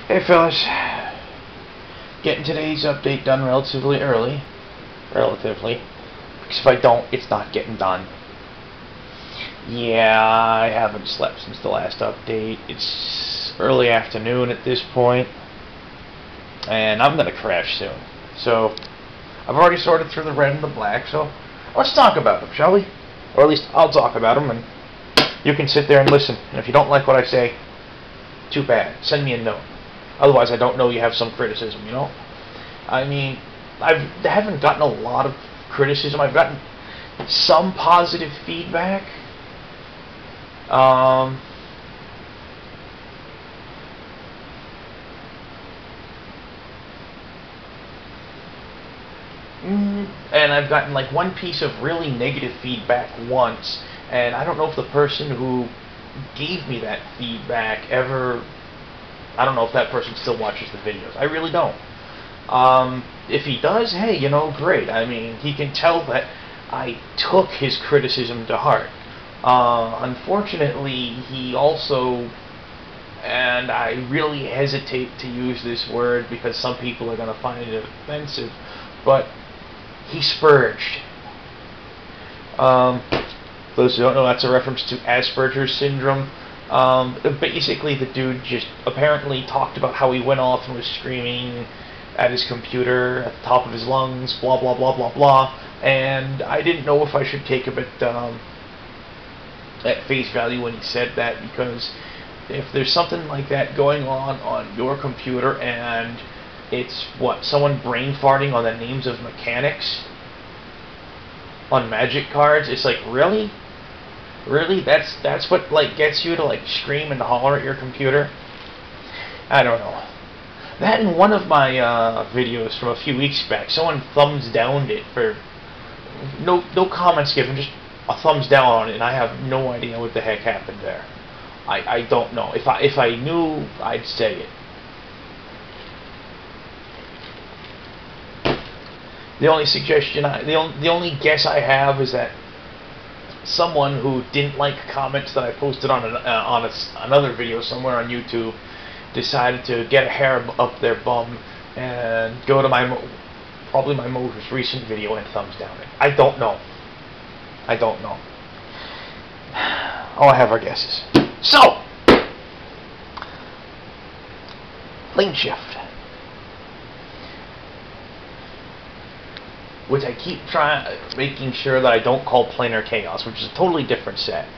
Hey fellas, getting today's update done relatively early. Because if I don't, it's not getting done. Yeah, I haven't slept since the last update. It's early afternoon at this point, and I'm gonna crash soon. So, I've already sorted through the red and the black, so let's talk about them, shall we? Or at least I'll talk about them, and you can sit there and listen. And if you don't like what I say, too bad. Send me a note. Otherwise, I don't know you have some criticism, you know? I mean, I haven't gotten a lot of criticism. I've gotten some positive feedback. And I've gotten like one piece of really negative feedback once, and I don't know if the person who gave me that feedback ever... I don't know if that person still watches the videos. I really don't. If he does, hey, you know, great. I mean, he can tell that I took his criticism to heart. Unfortunately, he also, and I really hesitate to use this word because some people are going to find it offensive, but he spurged. Those who don't know, that's a reference to Asperger's syndrome. Basically, the dude just apparently talked about how he went off and was screaming at his computer at the top of his lungs, blah, blah, blah, blah, blah, and I didn't know if I should take him at face value when he said that, because if there's something like that going on your computer and it's, someone brain farting on the names of mechanics on Magic cards, it's like, really? Really? That's what like gets you to like scream and holler at your computer? I don't know. That in one of my videos from a few weeks back, someone thumbs downed it for no comments given, just a thumbs down on it, and I have no idea what the heck happened there. I don't know. If I knew, I'd say it. The only suggestion, the only guess I have is that someone who didn't like comments that I posted on another video somewhere on YouTube decided to get a hair up their bum and go to probably my most recent video and thumbs down it. I don't know. I don't know. All I have are guesses. So, Planeshift, which I keep making sure that I don't call Planar Chaos, which is a totally different set.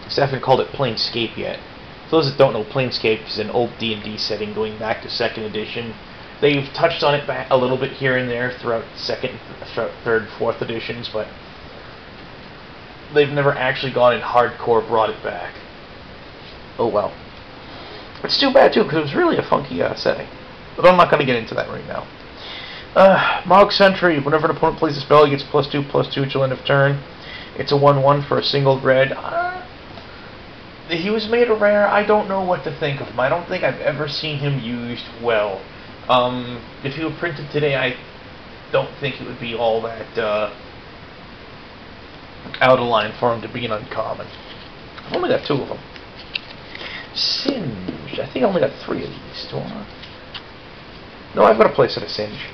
I haven't called it Planescape yet. For those that don't know, Planescape is an old D&D setting going back to 2nd edition. They've touched on it back a little bit here and there throughout 2nd, 3rd, 4th editions, but they've never actually gone and hardcore brought it back. Oh well. It's too bad too, because it was really a funky setting. But I'm not going to get into that right now. Mog Sentry. Whenever an opponent plays a spell, he gets +2/+2 till end of turn. It's a 1/1 for a single red. He was made a rare. I don't know what to think of him. I don't think I've ever seen him used well. If he were printed today, I don't think it would be all that out of line for him to be an uncommon. I've only got 2 of them. Singe. I think I only got 3 of these. Do I? No, I've got a place at a Singe.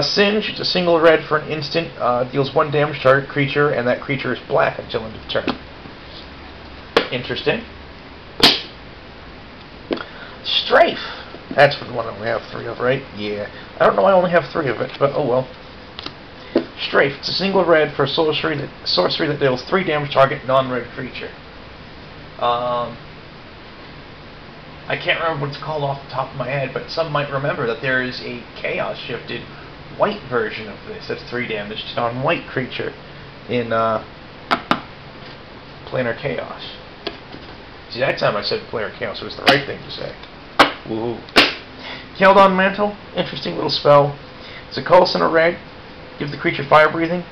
Singe, it's a single red for an instant, deals 1 damage to target creature, and that creature is black until end of turn. Interesting. Strafe. That's the one I only have 3 of, right? Yeah. I don't know why I only have 3 of it, but oh well. Strafe, it's a single red for a sorcery that deals 3 damage to target non-red creature. I can't remember what it's called off the top of my head, but some might remember that there is a Chaos Shifted white version of this. That's 3 damage to non-white creature in Planar Chaos. See, that time I said Planar Chaos, so it was the right thing to say. Woohoo. Keldon Mantle, interesting little spell. It's a colorless and a red. Give the creature fire breathing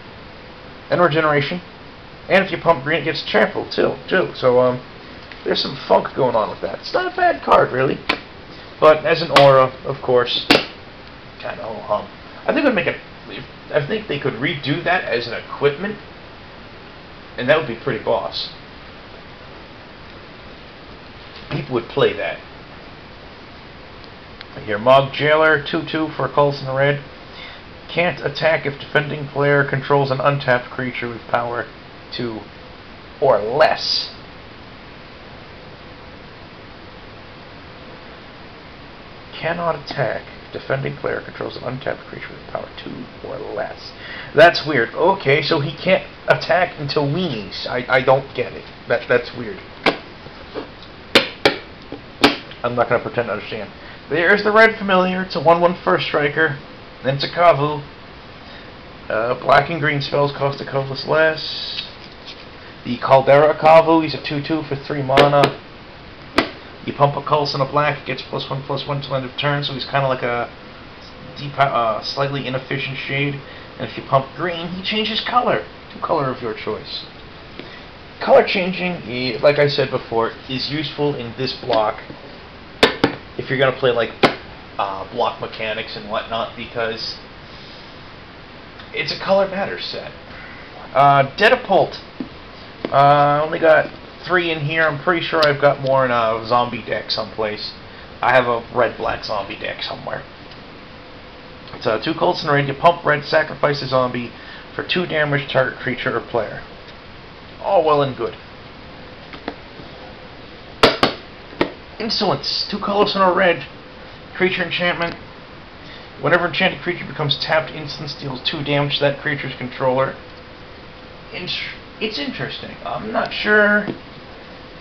and regeneration. And if you pump green, it gets trampled too. So, there's some funk going on with that. It's not a bad card, really. But as an aura, of course, kind of ho-hum. I think they could redo that as an equipment, and that would be pretty boss. people would play that. Here, Mog Jailer, 2/2 for a colorless and a red. Can't attack if defending player controls an untapped creature with power 2 or less. Cannot attack if defending player controls an untapped creature with power 2 or less. That's weird. Okay, so he can't attack until weenies. I don't get it. That's weird. I'm not going to pretend to understand. There's the red familiar. It's a 1/1 first striker. Then it's a Kavu. Black and green spells cost a colorless less. The Caldera Kavu, he's a 2/2 for 3 mana. You pump a colorless and a black, it gets +1/+1 till end of turn, so he's kind of like a slightly inefficient shade. And if you pump green, he changes color to color of your choice. Color changing, like I said before, is useful in this block if you're going to play like block mechanics and whatnot, because it's a color matters set. Dedapult. Only got 3 in here. I'm pretty sure I've got more in a zombie deck someplace. I have a red-black zombie deck somewhere. It's 2 colorless and a red. You pump red, sacrifice a zombie for 2 damage target creature or player. All well and good. Insolence. 2 colorless and a red. Creature enchantment. Whenever enchanted creature becomes tapped, instant deals 2 damage to that creature's controller. It's interesting. I'm not sure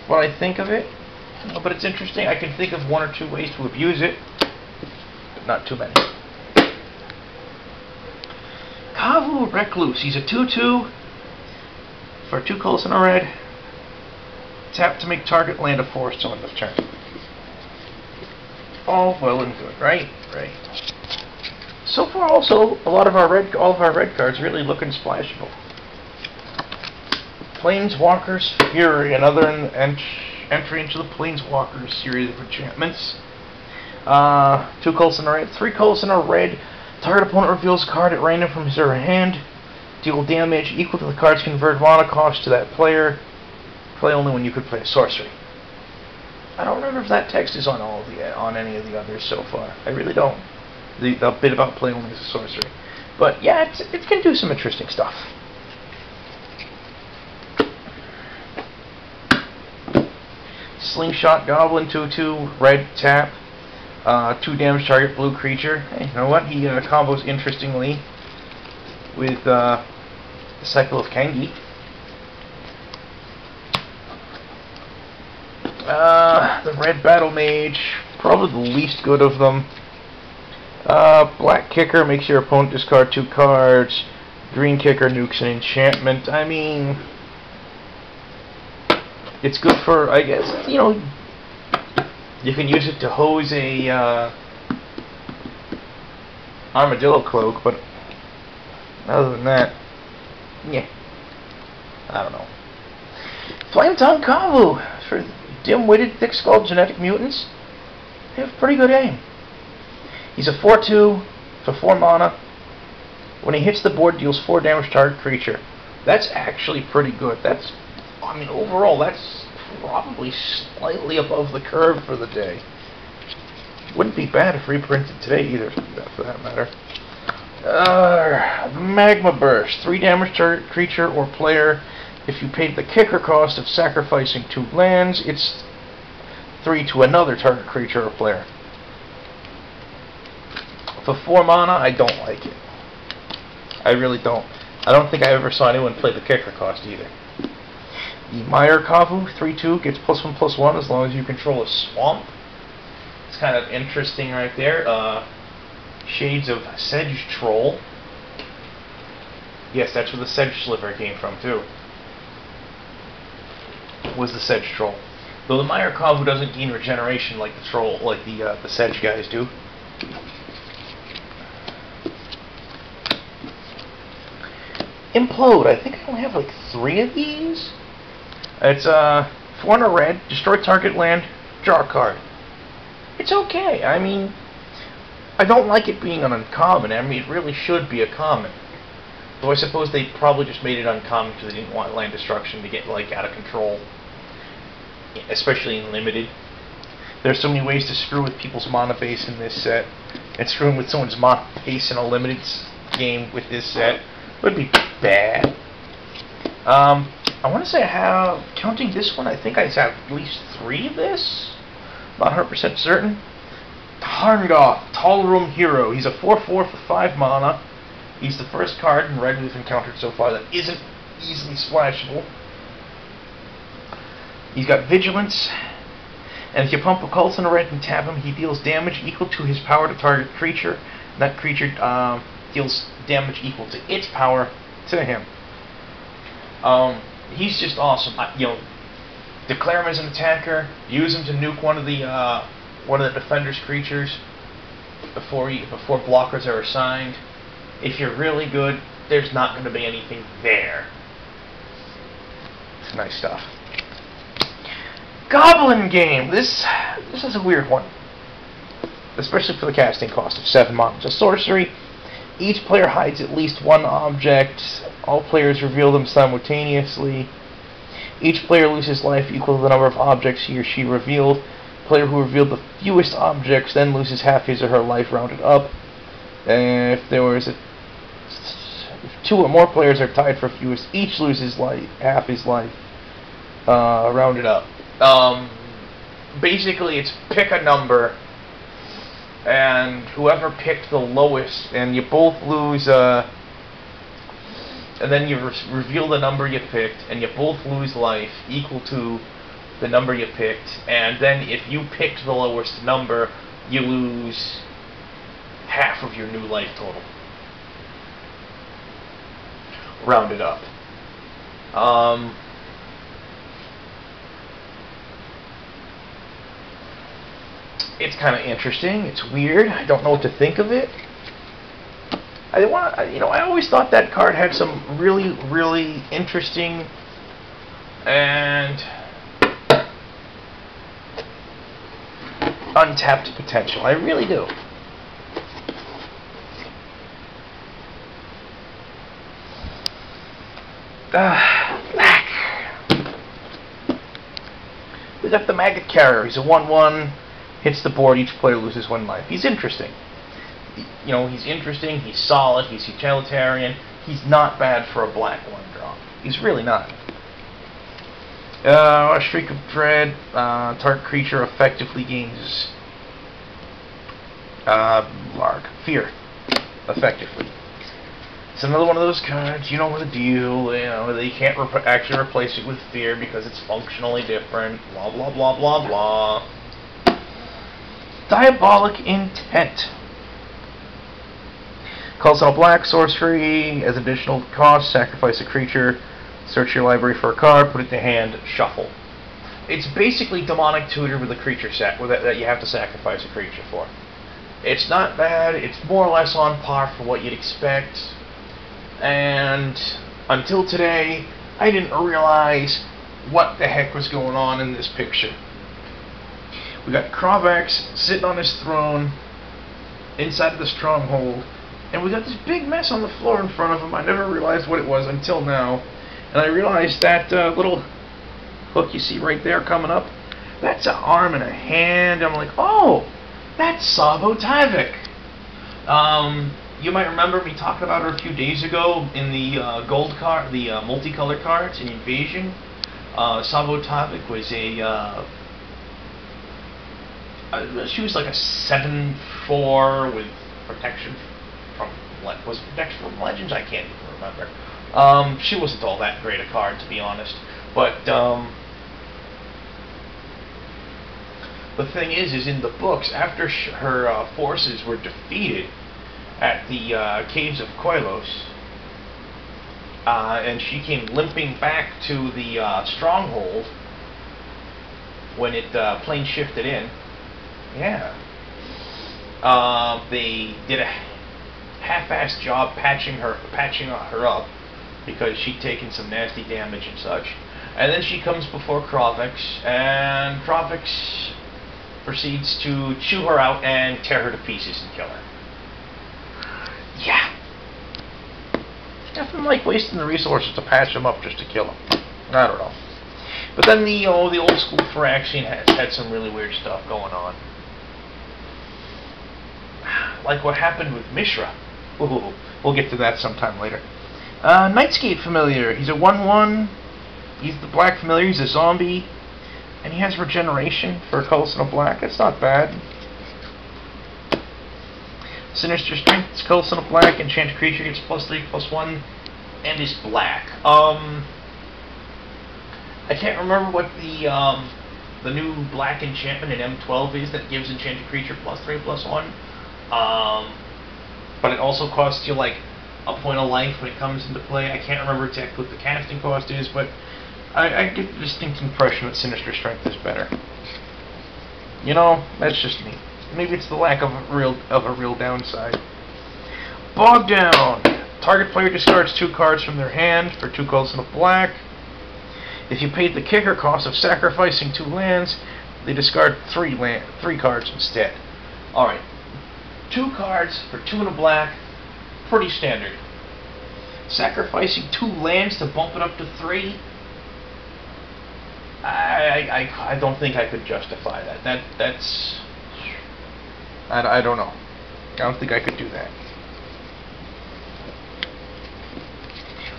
what I think of it, but it's interesting. I can think of 1 or 2 ways to abuse it, but not too many. Kavu Recluse. He's a 2/2 for 2 colorless and a red. Tap to make target land a forest till end of turn. All well and good, right? Right. So far, also, all of our red cards really looking splashable. Planeswalkers Fury, another entry into the Planeswalkers series of enchantments. 2 colorless and a red, 3 colorless and a red. Target opponent reveals a card at random from his or her hand. Deal damage equal to the card's converted mana cost to that player. Play only when you could play a sorcery. I don't remember if that text is on on any of the others so far. I really don't. The bit about play only as a sorcery. But yeah, it can do some interesting stuff. Slingshot Goblin, 2/2, red tap, 2 damage target blue creature. Hey, you know what? He combos interestingly with the Cycle of Kangi. The red Battle Mage, probably the least good of them. Black Kicker makes your opponent discard 2 cards. Green Kicker nukes an enchantment. I mean, it's good for, I guess, you know, you can use it to hose a Armadillo Cloak, but other than that, yeah, I don't know. Flametongue Kavu for dim-witted, thick-skulled genetic mutants. They have pretty good aim. He's a 4/2 for 4 mana. When he hits the board, deals 4 damage to target creature. That's actually pretty good. That's, I mean, overall, that's probably slightly above the curve for the day. Wouldn't be bad if reprinted today either, for that matter. Magma Burst. 3 damage to target creature or player. If you paid the kicker cost of sacrificing 2 lands, it's 3 to another target creature or player. For 4 mana, I don't like it. I really don't. I don't think I ever saw anyone play the kicker cost either. The Meyer Kavu, 3/2, gets +1/+1 as long as you control a swamp. It's kind of interesting right there. Shades of Sedge Troll. Yes, that's where the Sedge Sliver came from too. Was the Sedge Troll. Though the Meyer Kavu doesn't gain regeneration like the troll, like the Sedge guys do. Implode. I think I only have like 3 of these. It's 4 and a red. Destroy target land. Draw a card. It's okay. I mean, I don't like it being an uncommon. I mean, it really should be a common. Though I suppose they probably just made it uncommon because they didn't want land destruction to get like out of control, especially in limited. There's so many ways to screw with people's mana base in this set, and screwing with someone's mana base in a limited game with this set would be bad. I want to say I have, counting this one, I think I have at least 3 of this. Not 100% certain. Tarngoth, Tall Room Hero. He's a 4/4 for 5 mana. He's the first card in red we've encountered so far that isn't easily splashable. He's got Vigilance, and if you pump a Cult in a red and tap him, he deals damage equal to his power to target creature. That creature deals damage equal to its power to him. He's just awesome. Declare him as an attacker. Use him to nuke one of the defender's creatures before blockers are assigned. If you're really good, there's not going to be anything there. It's nice stuff. Goblin Game. This is a weird one, especially for the casting cost of 7 mana. It's a sorcery. Each player hides at least 1 object. All players reveal them simultaneously. Each player loses life equal to the number of objects he or she revealed. The player who revealed the fewest objects then loses half his or her life rounded up. And if 2 or more players are tied for fewest, each loses half his life rounded up. Basically, it's pick a number, and whoever picked the lowest, and you both lose, and then you reveal the number you picked, and you both lose life equal to the number you picked, and then if you picked the lowest number, you lose half of your new life total. Rounded up. It's kind of interesting. It's weird. I don't know what to think of it. I always thought that card had some really, really interesting and untapped potential. I really do. Black. We got the Maggot Carrier. He's a 1/1. Hits the board. Each player loses 1 life. He's interesting. He's interesting. He's solid. He's utilitarian. He's not bad for a black 1-drop. He's really not. A Shriek of Dread. Target creature effectively gains fear. Effectively. It's another one of those cards, you know the deal, they can't actually replace it with fear because it's functionally different, blah blah blah blah blah. Diabolic Intent. Calls on a black sorcery, as additional cost, sacrifice a creature, search your library for a card, put it to hand, shuffle. It's basically Demonic Tutor with a creature set that you have to sacrifice a creature for. It's not bad, it's more or less on par for what you'd expect. And until today, I didn't realize what the heck was going on in this picture. We got Krovax sitting on his throne inside of the stronghold, and we got this big mess on the floor in front of him. I never realized what it was until now, and I realized that little hook you see right there coming up, that's an arm and a hand. I'm like, oh, that's Sabo Tavik. You might remember me talking about her a few days ago in the gold card, the multicolored cards in Invasion. Sabo Tavik was she was like a 7/4 with protection from Legends? I can't even remember. She wasn't all that great a card, to be honest. But the thing is in the books, after her forces were defeated at the caves of Koilos, and she came limping back to the stronghold when it plane shifted in. Yeah. They did a half-assed job patching her up because she'd taken some nasty damage and such. And then she comes before Krovax, and Krovax proceeds to chew her out and tear her to pieces and kill her. Yeah. Nothing like wasting the resources to patch them up just to kill them. I don't know. But then the old school fraction had some really weird stuff going on. Like what happened with Mishra. Ooh, we'll get to that sometime later. Nightscape Familiar. He's a 1/1. He's the black familiar. He's a zombie. And he has regeneration for a colorless and a black. That's not bad. Sinister Strength. It's colorless and a black. Enchanted creature gets +3/+1. And is black. I can't remember what the new black enchantment in M12 is that gives enchanted creature +3/+1. But it also costs you like a point of life when it comes into play. I can't remember exactly what the casting cost is, but I get the distinct impression that Sinister Strength is better. You know, that's just me. Maybe it's the lack of a real downside. Bog Down. Target player discards 2 cards from their hand for 2 colors and a black. If you paid the kicker cost of sacrificing 2 lands, they discard 3 cards instead. Alright. 2 cards for 2 and a black, pretty standard. Sacrificing 2 lands to bump it up to 3? I don't think I could justify that. That's... I don't know. I don't think I could do that.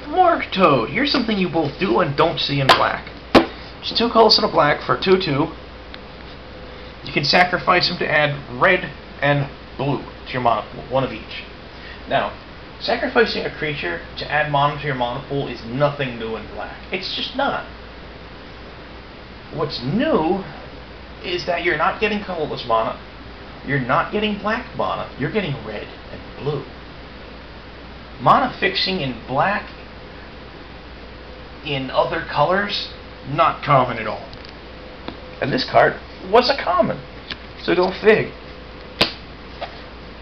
Morgue Toad. Here's something you both do and don't see in black. Just 2 colors and a black for 2/2. You can sacrifice them to add red and blue to your mana pool, 1 of each. Now, sacrificing a creature to add mana to your mana pool is nothing new in black. It's just not. What's new is that you're not getting colorless mana, you're not getting black mana, you're getting red and blue. Mana fixing in black in other colors, not common at all. And this card was a common, so go fig.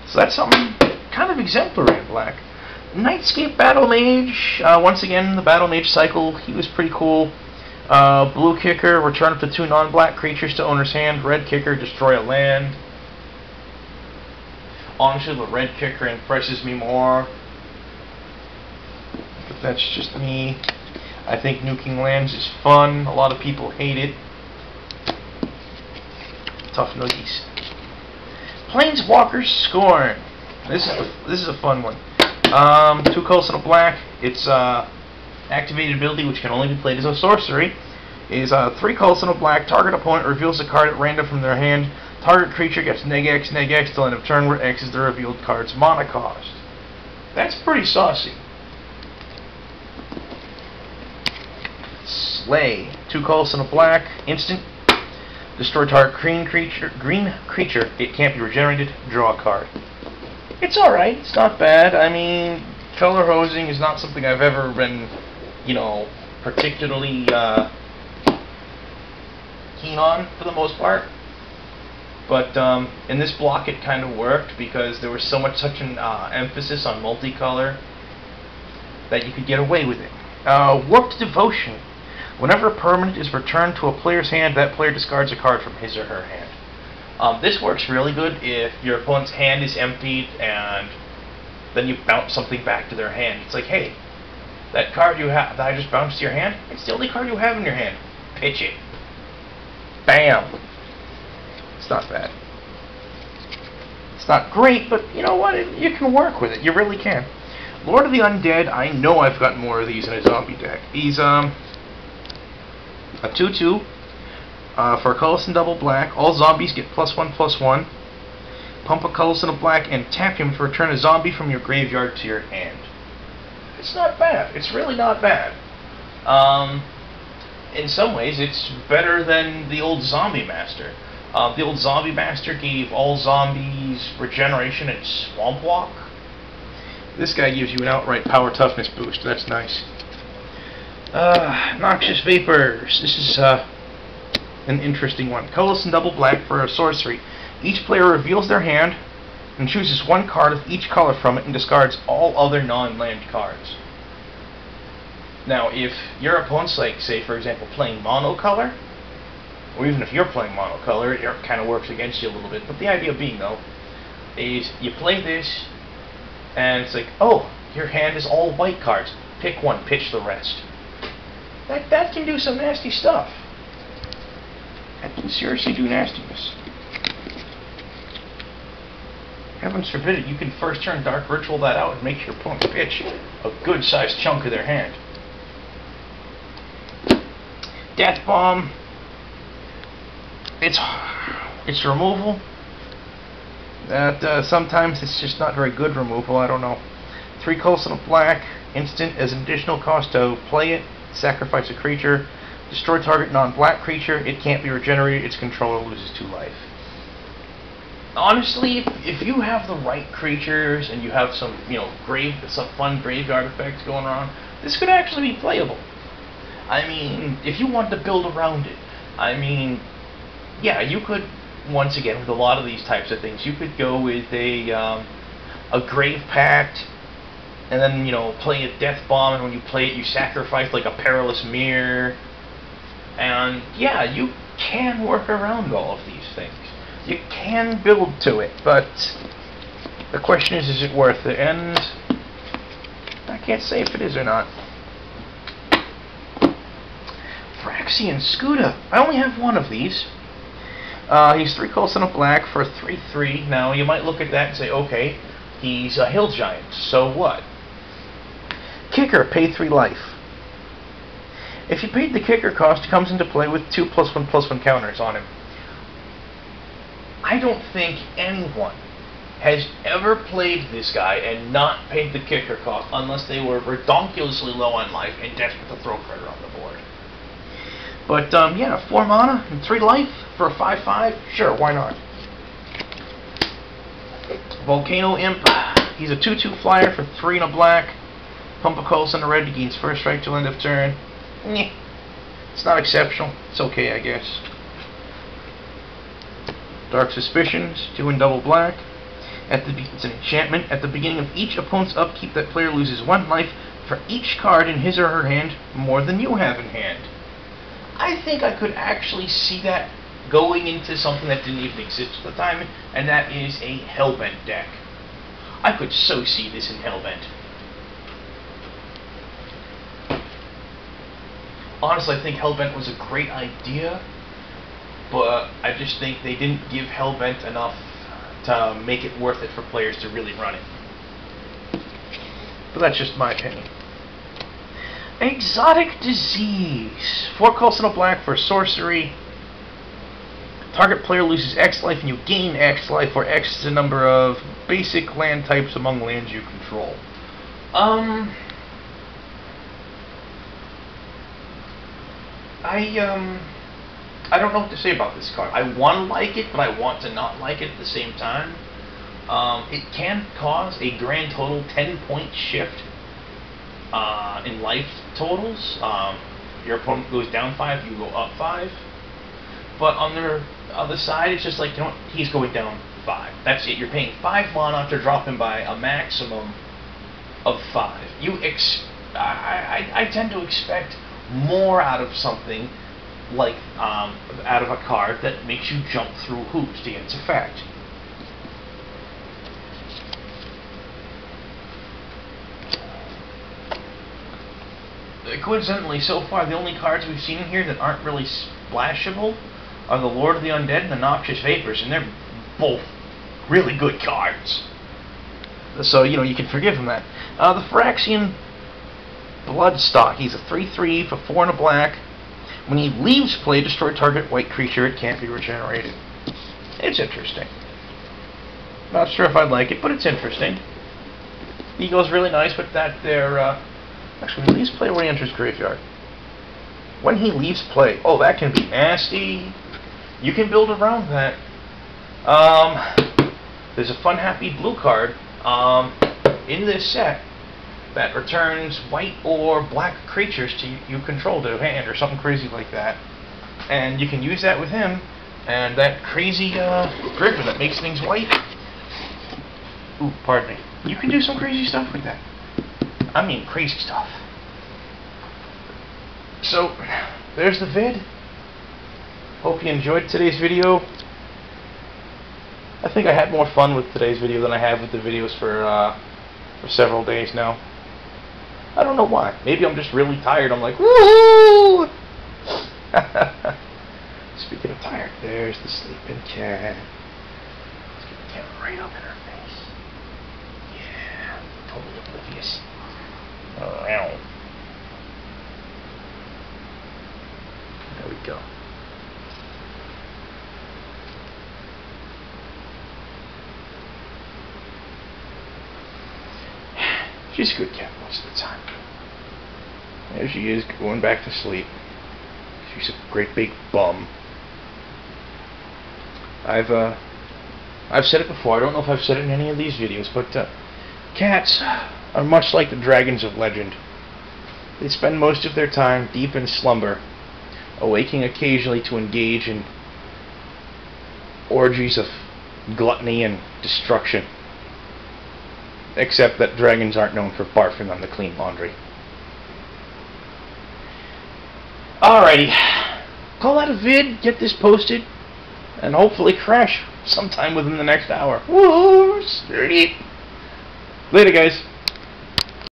So that's something kind of exemplary in black. Nightscape Battle Mage. Once again, the Battle Mage cycle, he was pretty cool. Blue Kicker, return up to 2 non-black creatures to owner's hand. Red Kicker, destroy a land. Honestly, the Red Kicker impresses me more. But that's just me. I think nuking lands is fun. A lot of people hate it. Tough noogies. Planeswalker Scorn. This is a fun one. 2 colors and a black. It's activated ability, which can only be played as a sorcery. Is 3 colors and a black. Target opponent reveals a card at random from their hand. Target creature gets -X till end of turn, where X is the revealed card's mana cost. That's pretty saucy. Slay. 2 colors and a black. Instant. Destroy target green creature. It can't be regenerated. Draw a card. It's alright. It's not bad. I mean, color hosing is not something I've ever been, you know, particularly keen on for the most part. But in this block it kind of worked because there was such an emphasis on multicolor that you could get away with it. Warped Devotion. Whenever a permanent is returned to a player's hand, that player discards a card from his or her hand. This works really good if your opponent's hand is emptied and then you bounce something back to their hand. It's like, hey, that card you have that I just bounced to your hand, it's the only card you have in your hand. Pitch it. Bam. It's not bad. It's not great, but you know what? You can work with it. You really can. Lord of the Undead. I know I've got more of these in a zombie deck. He's a 2/2 for a colorless and double black. All zombies get +1/+1. Pump a colorless and a black and tap him to return a zombie from your graveyard to your hand. It's not bad. It's really not bad. In some ways, it's better than the old Zombie Master. The old Zombie Master gave all zombies regeneration and Swamp Walk. This guy gives you an outright power toughness boost. That's nice. Noxious Vapors. This is an interesting one. Colorless and double black for a sorcery. Each player reveals their hand and chooses 1 card of each color from it and discards all other non-land cards. Now, if your opponent's, like, say, for example, playing monocolor, or even if you're playing monocolor, it kind of works against you a little bit. But the idea being, though, is you play this, and it's like, oh, your hand is all white cards. Pick one, pitch the rest. That can do some nasty stuff. Seriously do nastiness. Heavens forbid it, you can first turn Dark Ritual that out and make your opponent pitch a good-sized chunk of their hand. Death Bomb. It's removal. That sometimes it's just not very good removal, I don't know. 3 colors and a black, instant as an additional cost to play it, sacrifice a creature, destroy target non-black creature, it can't be regenerated, its controller loses 2 life. Honestly, if you have the right creatures and you have some, some fun graveyard effects going on, this could actually be playable. I mean, if you want to build around it, I mean, yeah, you could, once again, with a lot of these types of things, you could go with a Grave Pact, and then, play a Death Bomb, and when you play it, you sacrifice, like, a Perilous Mirror, and, yeah, you can work around all of these things. You can build to it, but the question is it worth it? And I can't say if it is or not. Phyrexian Scooter. I only have one of these. He's 3 colors and a black for 3/3. Now, you might look at that and say, okay, he's a hill giant, so what? Kicker, pay 3 life. If you paid the kicker cost, he comes into play with 2 +1/+1 counters on him. I don't think anyone has ever played this guy and not paid the kicker cost unless they were redonkulously low on life and desperate to throw critter on the board. But, yeah, 4 mana and 3 life for a 5/5? Sure, why not? Volcano Imp. He's a 2/2 flyer for 3 and a black. Pump a Coulson and a red, he gains first strike till end of turn. Nyeh. It's not exceptional. It's okay, I guess. Dark Suspicions, 2 and double black. It's an enchantment. At the beginning of each opponent's upkeep, that player loses 1 life for each card in his or her hand more than you have in hand. I think I could actually see that going into something that didn't even exist at the time, and that is a Hellbent deck. I could so see this in Hellbent. Honestly, I think Hellbent was a great idea, but I just think they didn't give Hellbent enough to make it worth it for players to really run it. But that's just my opinion. Exotic Disease. 4 colors and a black for sorcery. Target player loses X life and you gain X life, where X is the number of basic land types among lands you control. I don't know what to say about this card. I want to like it, but I want to not like it at the same time. It can cause a grand total 10-point shift in life totals. Your opponent goes down 5, you go up 5. But on the other side, it's just like, you know what, he's going down 5. That's it. You're paying 5 mana to drop him by a maximum of 5. I tend to expect more out of something like out of a card that makes you jump through hoops to get its effect. Coincidentally, so far the only cards we've seen in here that aren't really splashable are the Lord of the Undead and the Noxious Vapors, and they're both really good cards. So, you can forgive him that. The Phyrexian Bloodstock. He's a 3/3 for 4 and a black. When he leaves play, destroy target white creature. It can't be regenerated. It's interesting. Not sure if I'd like it, but it's interesting. Eagle's really nice, but that they're... actually, when he leaves play, when he enters graveyard. When he leaves play, oh, that can be nasty. You can build around that. There's a Fun Happy blue card in this set that returns white or black creatures to you control to hand or something crazy like that. And you can use that with him and that crazy Griffin that makes things white. Ooh, pardon me. You can do some crazy stuff with that. I mean crazy stuff. So, there's the vid. Hope you enjoyed today's video. I think I had more fun with today's video than I have with the videos for several days now. I don't know why. Maybe I'm just really tired. I'm like, woohoo! Speaking get him tired. There's the sleeping cat. Let's get the camera right up in her face. Yeah, totally oblivious. Around. There we go. She's a good cat most of the time. There she is, going back to sleep. She's a great big bum. I've said it before. I don't know if I've said it in any of these videos, but cats are much like the dragons of legend. They spend most of their time deep in slumber, awaking occasionally to engage in orgies of gluttony and destruction. Except that dragons aren't known for barfing on the clean laundry. Alrighty. Call that a vid, get this posted, and hopefully crash sometime within the next hour. Woo! Sleep! Later, guys.